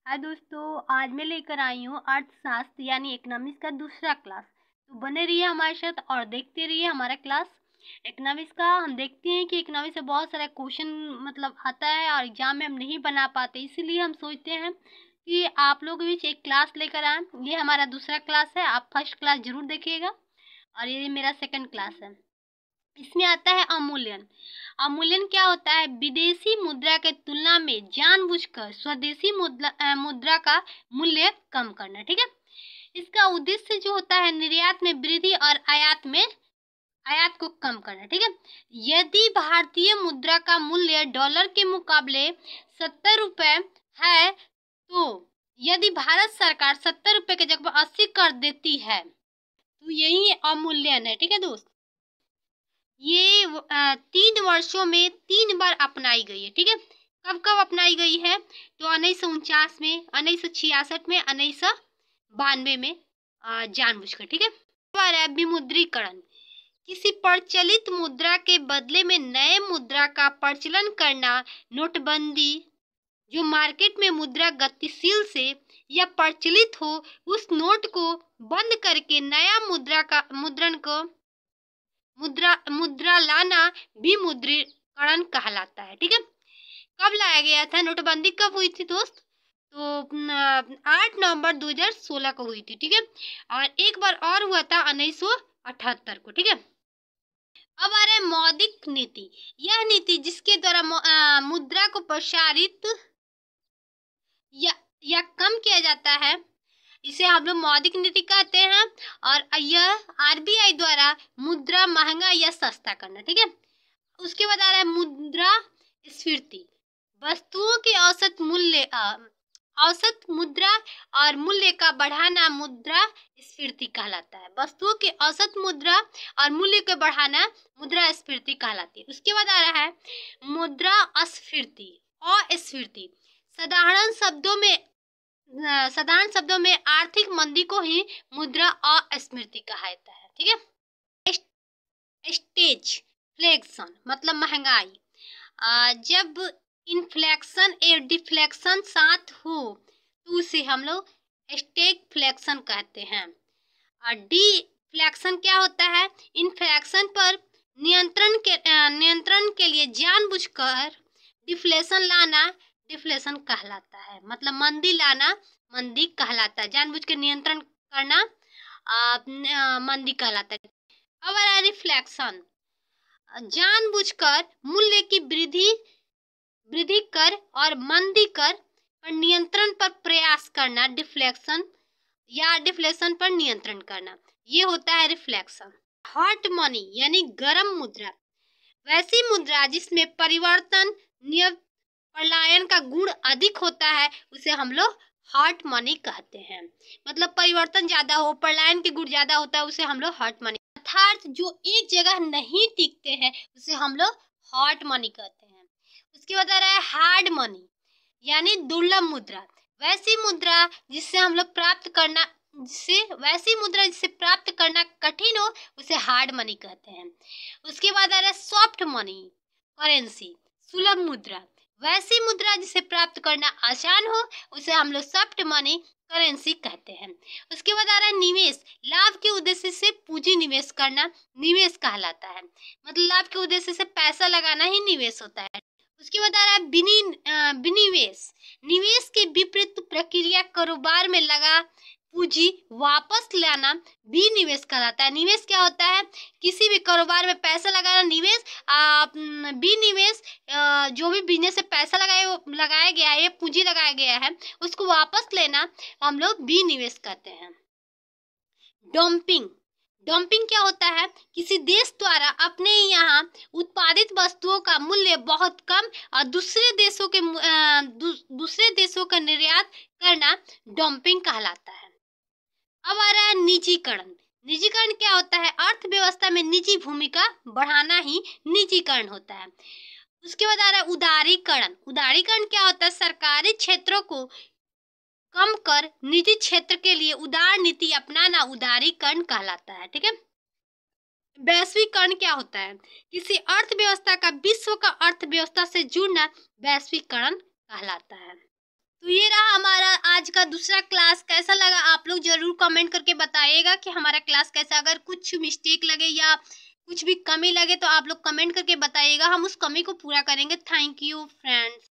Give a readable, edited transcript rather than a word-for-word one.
हाय दोस्तों, आज मैं लेकर आई हूँ अर्थशास्त्र यानी इकोनॉमिक्स का दूसरा क्लास। तो बने रहिए हमारे साथ और देखते रहिए हमारा क्लास इकोनॉमिक्स का। हम देखते हैं कि इकोनॉमिक्स से बहुत सारा क्वेश्चन आता है और एग्जाम में हम नहीं बना पाते, इसीलिए हम सोचते हैं कि आप लोग भी एक क्लास लेकर आए। ये हमारा दूसरा क्लास है, आप फर्स्ट क्लास जरूर देखिएगा और ये मेरा सेकंड क्लास है। इसमें आता है अवमूल्यन। अवमूल्यन क्या होता है? विदेशी मुद्रा के तुलना में जानबूझकर स्वदेशी मुद्रा का मूल्य कम करना। ठीक है, इसका उद्देश्य जो होता है निर्यात में वृद्धि और आयात को कम करना। ठीक है, यदि भारतीय मुद्रा का मूल्य डॉलर के मुकाबले 70 रुपए है, तो यदि भारत सरकार 70 रुपए की जगह पर 80 कर देती है तो यही अवमूल्यन है। ठीक है दोस्त, ये 3 वर्षों में 3 बार अपनाई गई है। ठीक है, कब कब अपनाई गई है? तो 1949 में, 1966 में, 1992 में जानबूझकर। ठीक है, बार है विमुद्रीकरण। किसी प्रचलित मुद्रा के बदले में नए मुद्रा का प्रचलन करना। नोटबंदी, जो मार्केट में मुद्रा गतिशील से या प्रचलित हो उस नोट को बंद करके नया मुद्रा लाना विमुद्रीकरण कहलाता है। ठीक है, कब लाया गया था? नोटबंदी कब हुई थी दोस्त? तो 8 नवंबर 2016 को हुई थी। ठीक है, और एक बार और हुआ था 1978 को। ठीक है, अब आ रहा है मौद्रिक नीति। यह नीति जिसके द्वारा मुद्रा को प्रसारित या कम किया जाता है, इसे हम लोग मौद्रिक नीति कहते हैं। और यह आरबीआई द्वारा मुद्रा महंगा या सस्ता करना। ठीक है, उसके बाद आ रहा है मुद्रा स्फीति। वस्तुओं के औसत मुद्रा और मूल्य का बढ़ाना मुद्रा स्फीति कहलाता है। वस्तुओं के औसत मुद्रा और मूल्य को बढ़ाना मुद्रा स्फीति कहलाती है। उसके बाद आ रहा है मुद्रा अस्फीति। साधारण शब्दों में आर्थिक मंदी को ही मुद्रा अस्फीति कहा जाता है। ठीक है, स्टेजफ्लेशन मतलब महंगाई। जब इन्फ्लेशन और डिफ्लेक्शन साथ हो तो उसे हम लोग स्टैगफ्लेशन कहते हैं। और डिफ्लेक्शन क्या होता है? इन्फ्लेशन पर नियंत्रण के लिए जानबूझकर डिफ्लेशन लाना डिफ्लेशन कहलाता है। मतलब मंदी लाना मंदी कहलाता है, जानबूझ के नियंत्रण करना मंदी कहलाता है। अब आ रहा है रिफ्लेक्शन। जानबूझकर मूल्य की वृद्धि कर और मंदी कर पर नियंत्रण पर प्रयास करना डिफ्लेशन पर नियंत्रण करना, ये होता है रिफ्लेक्शन। हॉट मनी यानी गर्म मुद्रा, वैसी मुद्रा जिसमें परिवर्तन पलायन का गुण अधिक होता है उसे हम लोग हॉट मनी कहते हैं। मतलब परिवर्तन ज्यादा हो, पलायन के गुण ज्यादा होता है, उसे हम लोग हॉट मनी। अर्थात जो एक जगह नहीं टिकते हैं उसे हम लोग हॉट मनी कहते हैं। उसके बाद आ रहा है हार्ड मनी यानी दुर्लभ मुद्रा। वैसी मुद्रा जिसे प्राप्त करना कठिन हो उसे हार्ड मनी कहते हैं। उसके बाद आ रहा है सॉफ्ट मनी करेंसी, सुलभ मुद्रा। वैसी मुद्रा जिसे प्राप्त करना आसान हो उसे हम लोग सॉफ्ट मनी करेंसी कहते हैं। उसके बाद आ रहा है निवेश। लाभ के उद्देश्य से पूंजी निवेश करना निवेश कहलाता है। मतलब लाभ के उद्देश्य से पैसा लगाना ही निवेश होता है। उसके बाद आ रहा है विनिवेश। निवेश के विपरीत प्रक्रिया कारोबार में लगा पूंजी वापस लाना विनिवेश कहलाता है। निवेश क्या होता है? किसी भी कारोबार में पैसा लगाना निवेश। विनिवेश जो भी बिजनेस से पैसा लगाया गया है, पूंजी लगाया गया है, उसको वापस लेना हम लोग विनिवेश कहते हैं। डंपिंग क्या होता है? किसी देश द्वारा अपने यहाँ उत्पादित वस्तुओं का मूल्य बहुत कम और दूसरे देशों का निर्यात करना डंपिंग कहलाता है। अब आ रहा है निजीकरण। निजीकरण क्या होता है? अर्थव्यवस्था में निजी भूमिका बढ़ाना ही निजीकरण होता है। उसके बाद आ रहा है उदारीकरण। उदारीकरण क्या होता है? सरकारी क्षेत्रों को कम कर निजी क्षेत्र के लिए उदार नीति अपनाना उदारीकरण कहलाता है। ठीक है, वैश्वीकरण क्या होता है? किसी अर्थव्यवस्था का विश्व का अर्थव्यवस्था से जुड़ना वैश्वीकरण कहलाता है। तो ये रहा हमारा आज का दूसरा क्लास। कैसा लगा आप लोग जरूर कमेंट करके बताइएगा कि हमारा क्लास कैसा। अगर कुछ मिस्टेक लगे या कुछ भी कमी लगे तो आप लोग कमेंट करके बताइएगा, हम उस कमी को पूरा करेंगे। Thank you friends.